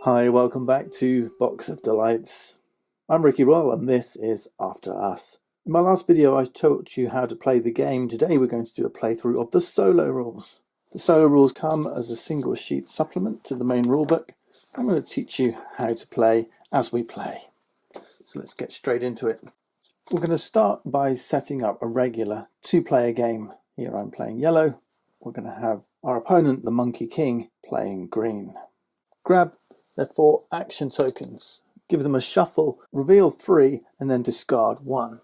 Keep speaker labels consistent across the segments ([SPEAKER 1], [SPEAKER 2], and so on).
[SPEAKER 1] Hi, welcome back to Box of Delights. I'm Ricky Royal and this is After Us. In my last video I taught you how to play the game. Today we're going to do a playthrough of the solo rules. The solo rules come as a single sheet supplement to the main rulebook. I'm going to teach you how to play as we play. So let's get straight into it. We're going to start by setting up a regular two-player game. Here I'm playing yellow. We're going to have our opponent, the Monkey King, playing green. Grab their 4 action tokens, give them a shuffle, reveal 3 and then discard 1.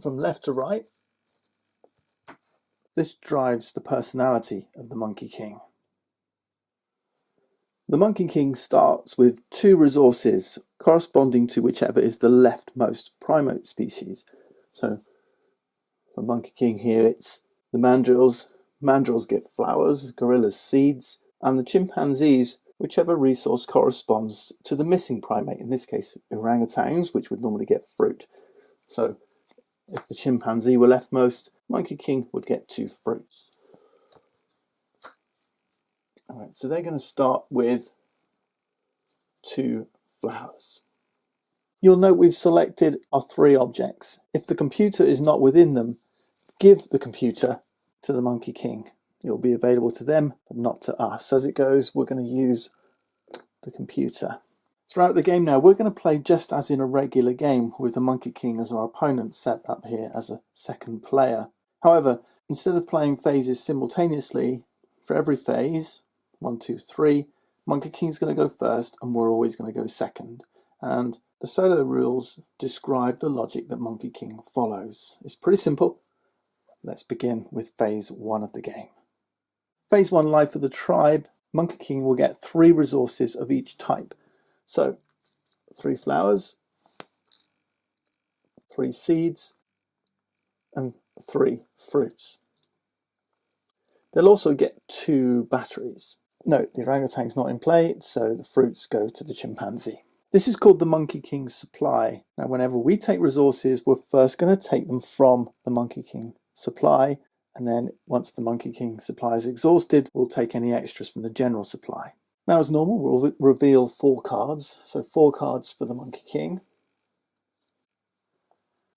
[SPEAKER 1] From left to right, this drives the personality of the Monkey King. The Monkey King starts with 2 resources corresponding to whichever is the leftmost primate species. So for Monkey King here it's the mandrills. Mandrills get flowers, gorillas seeds, and the chimpanzees whichever resource corresponds to the missing primate, in this case orangutans, which would normally get fruit. So if the chimpanzee were leftmost, Monkey King would get 2 fruits. Alright, so they're going to start with 2 flowers. You'll note we've selected our 3 objects. If the computer is not within them, give the computer to the Monkey King. It will be available to them, but not to us. As it goes, we're going to use the computer. Throughout the game now, we're going to play just as in a regular game with the Monkey King as our opponent set up here as a second player. However, instead of playing phases simultaneously, for every phase, 1, 2, 3, Monkey King's going to go first and we're always going to go second. And the solo rules describe the logic that Monkey King follows. It's pretty simple. Let's begin with phase 1 of the game. Phase 1, Life of the Tribe. Monkey King will get 3 resources of each type. So 3 flowers, 3 seeds, and 3 fruits. They'll also get 2 batteries. Note, the orangutan's not in play, so the fruits go to the chimpanzee. This is called the Monkey King's supply. Now, whenever we take resources, we're first going to take them from the Monkey King supply, and then once the Monkey King supply is exhausted, we'll take any extras from the general supply. Now, as normal, we'll reveal 4 cards, so 4 cards for the Monkey King.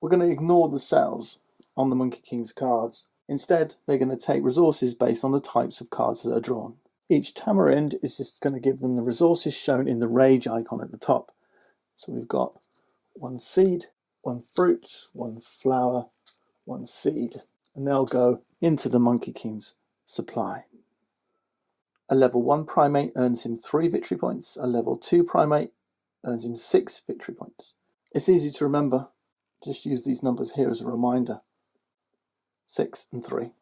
[SPEAKER 1] We're going to ignore the cells on the Monkey King's cards. Instead, they're going to take resources based on the types of cards that are drawn. Each tamarind is just going to give them the resources shown in the rage icon at the top. So we've got 1 seed, 1 fruit, 1 flower, 1 seed, and they'll go into the Monkey King's supply. A level 1 primate earns him 3 victory points. A level 2 primate earns him 6 victory points. It's easy to remember. Just use these numbers here as a reminder. 6 and 3.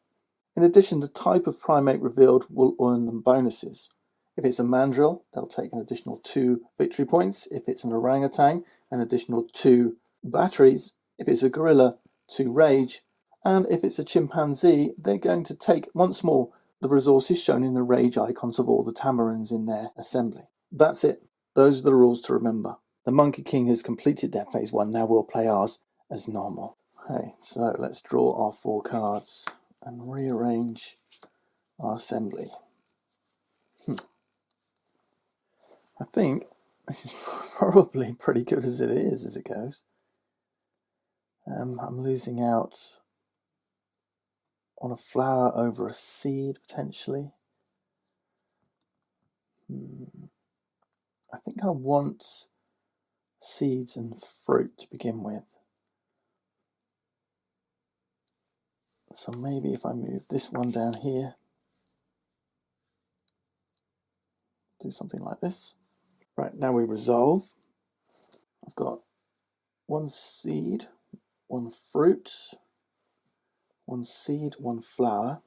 [SPEAKER 1] In addition, the type of primate revealed will earn them bonuses. If it's a mandrill, they'll take an additional 2 victory points. If it's an orangutan, an additional 2 batteries. If it's a gorilla, 2 rage. And if it's a chimpanzee, they're going to take, once more, the resources shown in the rage icons of all the tamarinds in their assembly. That's it. Those are the rules to remember. The Monkey King has completed their phase 1. Now we'll play ours as normal. Okay, so let's draw our 4 cards and rearrange our assembly. I think this is probably pretty good as it is as it goes. I'm losing out on a flower over a seed potentially. I think I want seeds and fruit to begin with. So maybe if I move this one down here, do something like this. Right, now we resolve. I've got 1 seed, 1 fruit, 1 seed, 1 flower,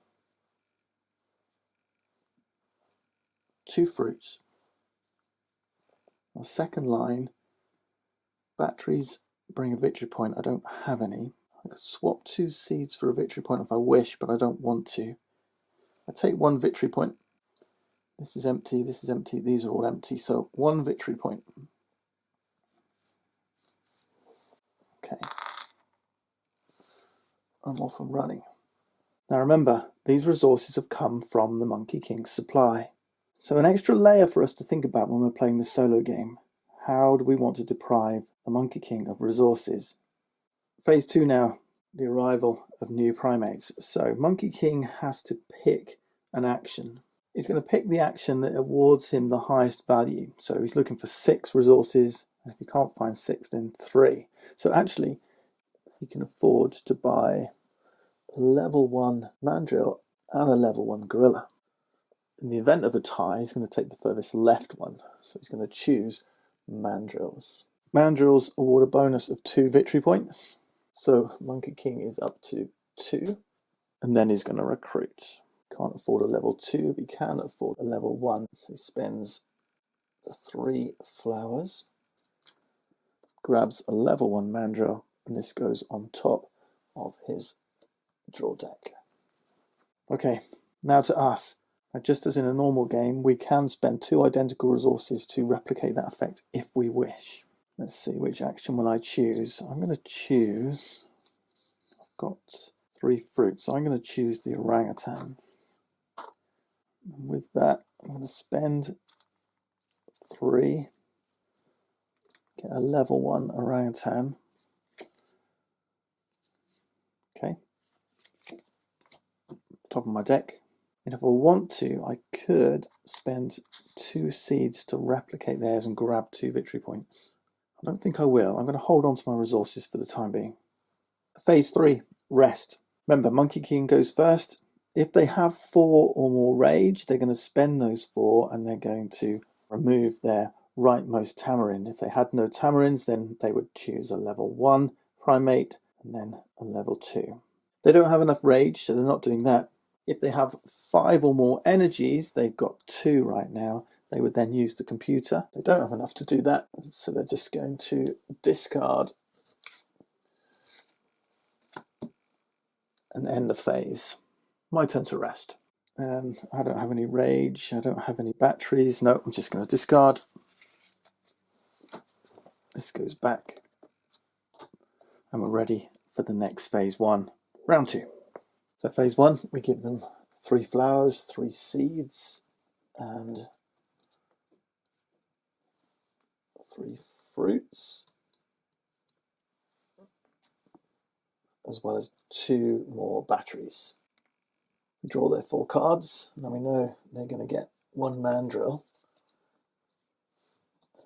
[SPEAKER 1] 2 fruits. Our second line, batteries bring a victory point. I don't have any. I could swap 2 seeds for a victory point if I wish, but I don't want to. I take 1 victory point. This is empty, this is empty, these are all empty, so 1 victory point. Okay. I'm off and running. Now remember, these resources have come from the Monkey King's supply. So an extra layer for us to think about when we're playing the solo game. How do we want to deprive the Monkey King of resources? Phase 2 now, the arrival of new primates. So Monkey King has to pick an action. He's going to pick the action that awards him the highest value. So he's looking for 6 resources, and if he can't find 6, then 3. So actually, he can afford to buy a level 1 mandrill and a level 1 gorilla. In the event of a tie, he's going to take the furthest left one. So he's going to choose mandrills. Mandrills award a bonus of 2 victory points. So Monkey King is up to 2. And then he's going to recruit. Can't afford a level 2, but he can afford a level 1. So he spends 3 flowers, grabs a level 1 mandrill, and this goes on top of his draw deck. Okay, now to us. Now, just as in a normal game, we can spend 2 identical resources to replicate that effect if we wish. Let's see, which action will I choose? I'm going to choose, I've got 3 fruits, so I'm going to choose the orangutan. And with that, I'm going to spend 3, get a level 1 orangutan. Okay, top of my deck. And if I want to, I could spend 2 seeds to replicate theirs and grab 2 victory points. I don't think I will. I'm going to hold on to my resources for the time being. Phase 3, rest. Remember, Monkey King goes first. If they have 4 or more rage, they're going to spend those 4 and they're going to remove their rightmost tamarind. If they had no tamarinds, then they would choose a level 1 primate and then a level 2. They don't have enough rage, so they're not doing that. If they have 5 or more energies, they've got 2 right now, they would then use the computer. They don't have enough to do that, so they're just going to discard and end the phase. My turn to rest. And I don't have any rage, I don't have any batteries. No, I'm just going to discard. This goes back. And we're ready for the next phase 1, round 2. So phase 1, we give them 3 flowers, 3 seeds, and 3 fruits, as well as 2 more batteries. We draw their 4 cards. Now we know they're going to get 1 mandrill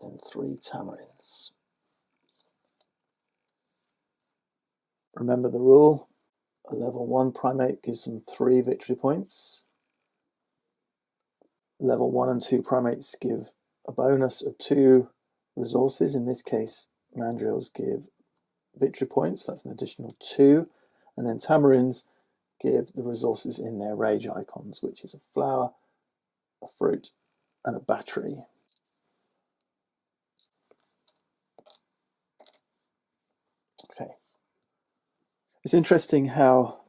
[SPEAKER 1] and then 3 tamarinds. Remember the rule. A level 1 primate gives them 3 victory points. Level 1 and 2 primates give a bonus of 2 resources. In this case, mandrills give victory points. That's an additional 2. And then tamarinds give the resources in their rage icons, which is a flower, a fruit, and a battery. Okay. It's interesting how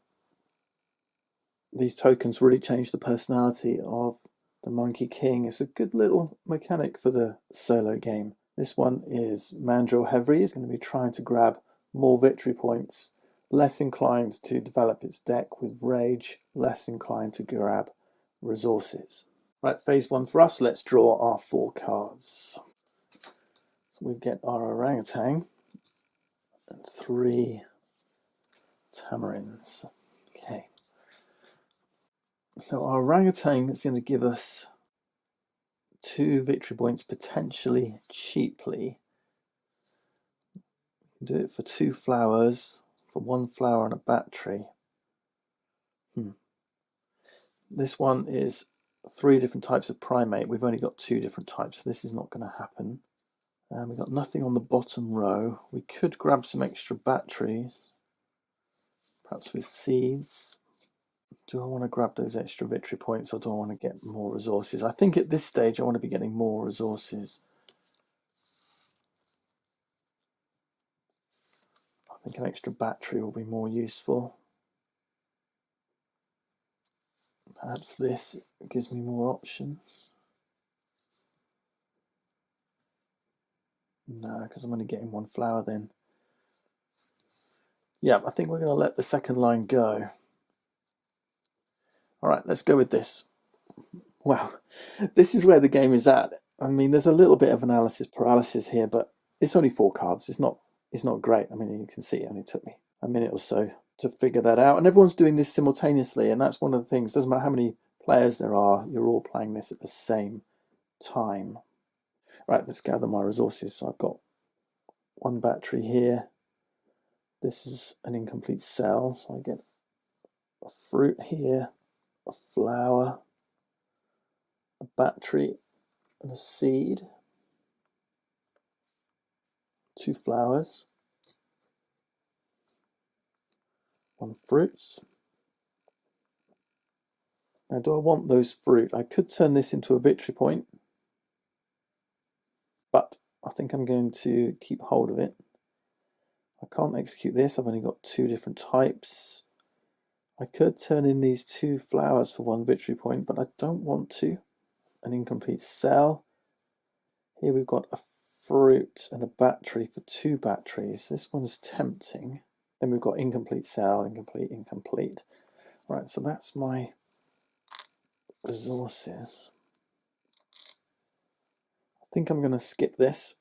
[SPEAKER 1] these tokens really change the personality of the Monkey King. It's a good little mechanic for the solo game. This one is mandrill heavy. It's going to be trying to grab more victory points, less inclined to develop its deck with rage, less inclined to grab resources. Right, phase 1 for us. Let's draw our 4 cards. We get our orangutan and 3 tamarinds. Okay. So our orangutan is going to give us 2 victory points potentially cheaply. We can do it for 2 flowers, for 1 flower and a battery. This one is 3 different types of primate. We've only got 2 different types, so this is not going to happen. And we've got nothing on the bottom row. We could grab some extra batteries, perhaps with seeds. Do I want to grab those extra victory points, or do I want to get more resources? I think at this stage I want to be getting more resources. I think an extra battery will be more useful. Perhaps this gives me more options. No, because I'm only getting 1 flower then. Yeah, I think we're going to let the second line go. All right, let's go with this. Wow, this is where the game is at. I mean, there's a little bit of analysis paralysis here, but it's only 4 cards. It's not great. I mean, you can see it only took me a minute or so to figure that out. And everyone's doing this simultaneously, and that's one of the things. Doesn't matter how many players there are, you're all playing this at the same time. Right, let's gather my resources. So I've got 1 battery here. This is an incomplete cell, so I get a fruit here, a flower, a battery, and a seed. 2 flowers, 1 fruit. Now, do I want those fruit? I could turn this into a victory point, but I think I'm going to keep hold of it. I can't execute this. I've only got 2 different types. I could turn in these 2 flowers for 1 victory point, but I don't want to. An incomplete cell. Here we've got a fruit and a battery for 2 batteries. This one's tempting. Then we've got incomplete cell, incomplete, incomplete. Right, so that's my resources. I think I'm going to skip this.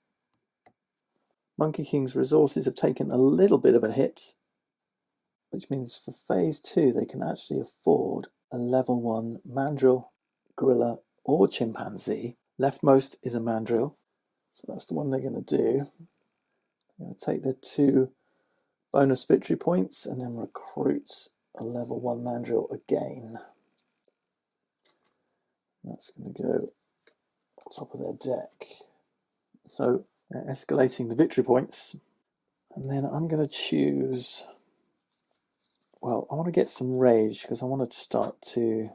[SPEAKER 1] Monkey King's resources have taken a little bit of a hit, which means for phase 2 they can actually afford a level 1 mandrill, gorilla, or chimpanzee. Leftmost is a mandrill, so that's the one they're going to do. They're going to take their 2 bonus victory points and then recruit a level 1 mandrill again. That's going to go on top of their deck. So they're escalating the victory points. And then I'm going to choose, well, I want to get some rage because I want to start to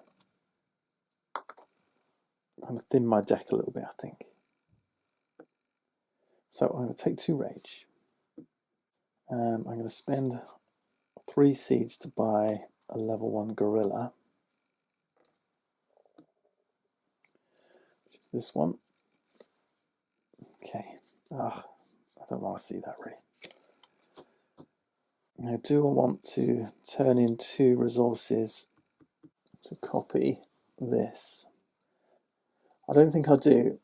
[SPEAKER 1] kind of thin my deck a little bit, I think. So I'm going to take 2 rage. I'm going to spend 3 seeds to buy a level 1 gorilla, which is this one. Okay. I don't want to see that really. Now, do I want to turn in 2 resources to copy this? I don't think I do.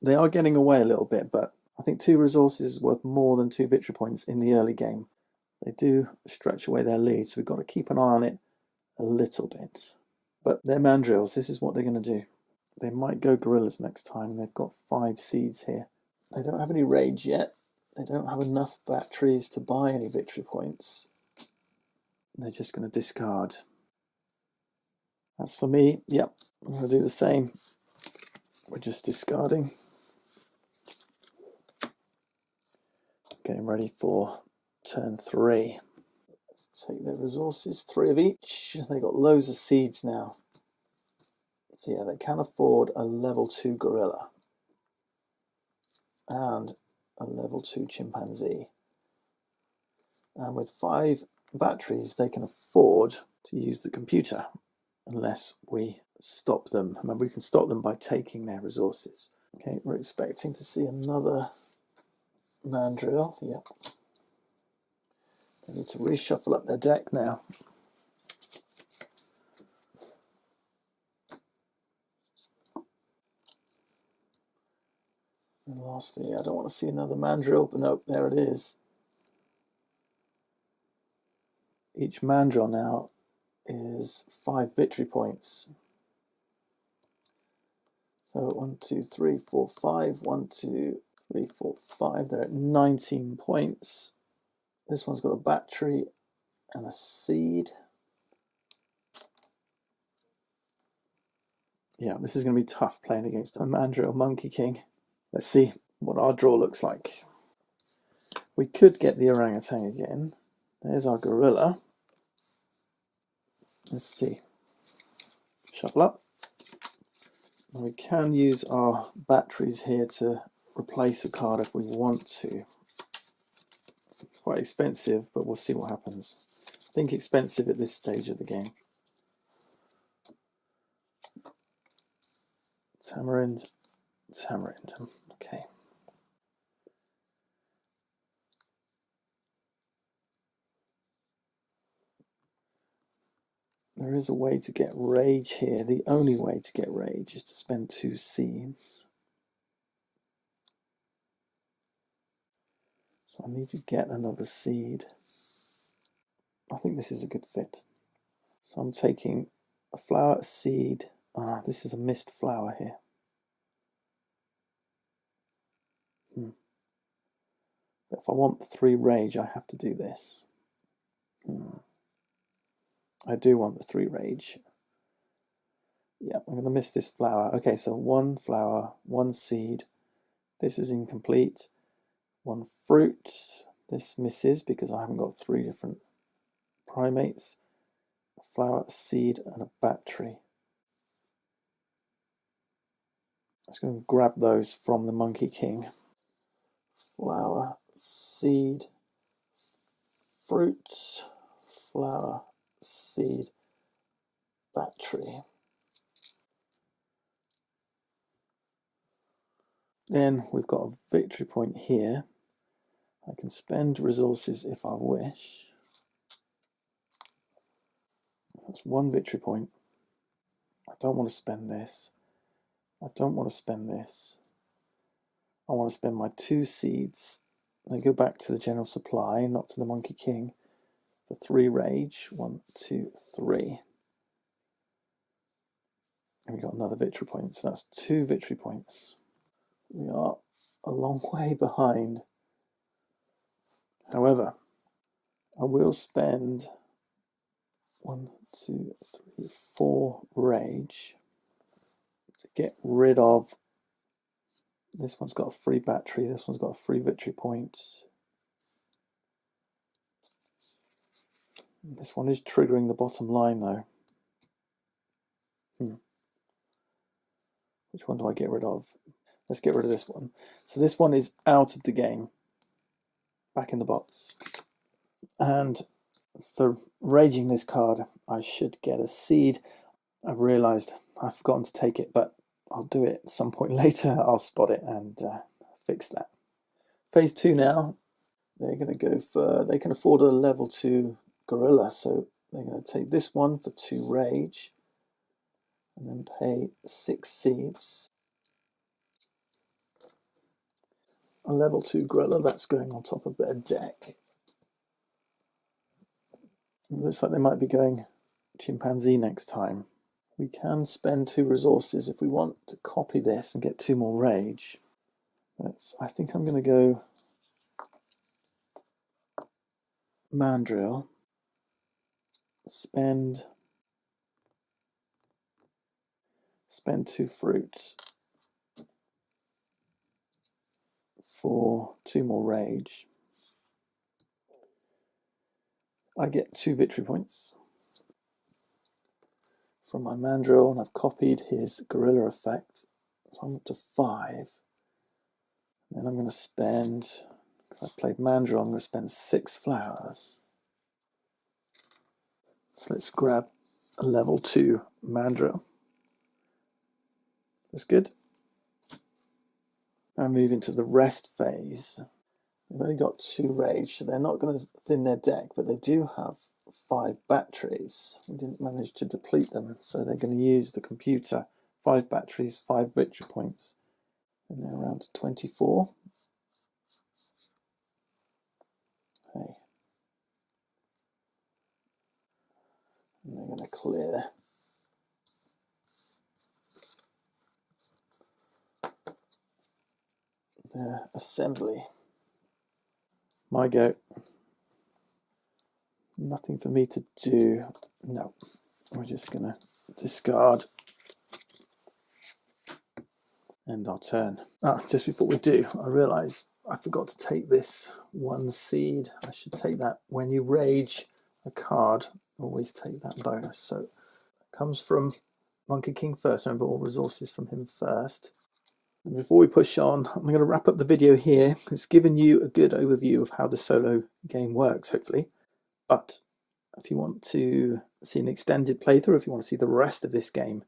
[SPEAKER 1] They are getting away a little bit, but I think 2 resources is worth more than 2 victory points in the early game. They do stretch away their lead, so we've got to keep an eye on it a little bit. But they're mandrills. This is what they're going to do. They might go gorillas next time. They've got 5 seeds here. They don't have any rage yet. They don't have enough batteries to buy any victory points. They're just going to discard. That's for me. Yep, I'm going to do the same. We're just discarding. Getting ready for turn 3. Let's take their resources, 3 of each. They've got loads of seeds now. So yeah, they can afford a level 2 gorilla and a level 2 chimpanzee. And with 5 batteries, they can afford to use the computer unless we stop them. Remember, we can stop them by taking their resources. Okay, we're expecting to see another mandrill. Yep. They need to reshuffle up their deck now. And lastly, I don't want to see another mandrill, but nope, there it is. Each mandrill now is 5 victory points. So 1, 2, 3, 4, 5. 1, 2, 3, 4, 5. They're at 19 points. This one's got a battery and a seed. Yeah, this is going to be tough playing against a mandrill Monkey King. Let's see what our draw looks like. We could get the orangutan again. There's our gorilla. Let's see. Shuffle up. And we can use our batteries here to replace a card if we want to. It's quite expensive, but we'll see what happens. I think expensive at this stage of the game. Tamarind, tamarind. Okay. There is a way to get rage here. The only way to get rage is to spend 2 seeds. So I need to get another seed. I think this is a good fit. So I'm taking a flower, a seed. This is a missed flower here. But if I want the 3 rage, I have to do this. I do want the 3 rage. Yeah, I'm going to miss this flower. Okay, so 1 flower, 1 seed. This is incomplete. 1 fruit. This misses because I haven't got 3 different primates. A flower, a seed, and a battery. I'm just going to grab those from the Monkey King. Flower, seed, fruit, flower, seed, battery. Then we've got a victory point here. I can spend resources if I wish. That's 1 victory point. I don't want to spend this. I don't want to spend this. I want to spend my 2 seeds. They go back to the general supply, not to the Monkey King, for 3 rage. 1, 2, 3. And we got another victory point, so that's 2 victory points. We are a long way behind. However, I will spend 1, 2, 3, 4 rage to get rid of. This one's got a free battery, this one's got a free victory point. This one is triggering the bottom line though. Which one do I get rid of? Let's get rid of this one. So this one is out of the game. Back in the box. And for raging this card, I should get a seed. I've realised I've forgotten to take it, but I'll do it at some point later. I'll spot it and fix that. Phase 2 now. They're going to go for, they can afford a level 2 gorilla, so they're going to take this one for 2 rage and then pay 6 seeds. A level 2 gorilla, that's going on top of their deck. It looks like they might be going chimpanzee next time. We can spend 2 resources if we want to copy this and get 2 more rage. I think I'm going to go mandrill, spend 2 fruits for 2 more rage. I get 2 victory points from my mandrill, and I've copied his gorilla effect, so I'm up to 5. And then I'm going to spend, because I played mandrill, I'm going to spend 6 flowers. So let's grab a level 2 mandrill. That's good. Now move into the rest phase. They've only got 2 rage, so they're not going to thin their deck, but they do have 5 batteries. We didn't manage to deplete them, so they're going to use the computer. 5 batteries, 5 victory points, and they're around 24. Okay. And they're going to clear their assembly. My go. Nothing for me to do. No, we're just going to discard. End our turn. Just before we do, I realise I forgot to take this 1 seed. I should take that. When you rage a card, always take that bonus. So it comes from Monkey King first. Remember, all resources from him first. And before we push on, I'm going to wrap up the video here. It's given you a good overview of how the solo game works, hopefully. But if you want to see an extended playthrough, if you want to see the rest of this game,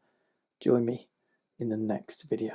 [SPEAKER 1] join me in the next video.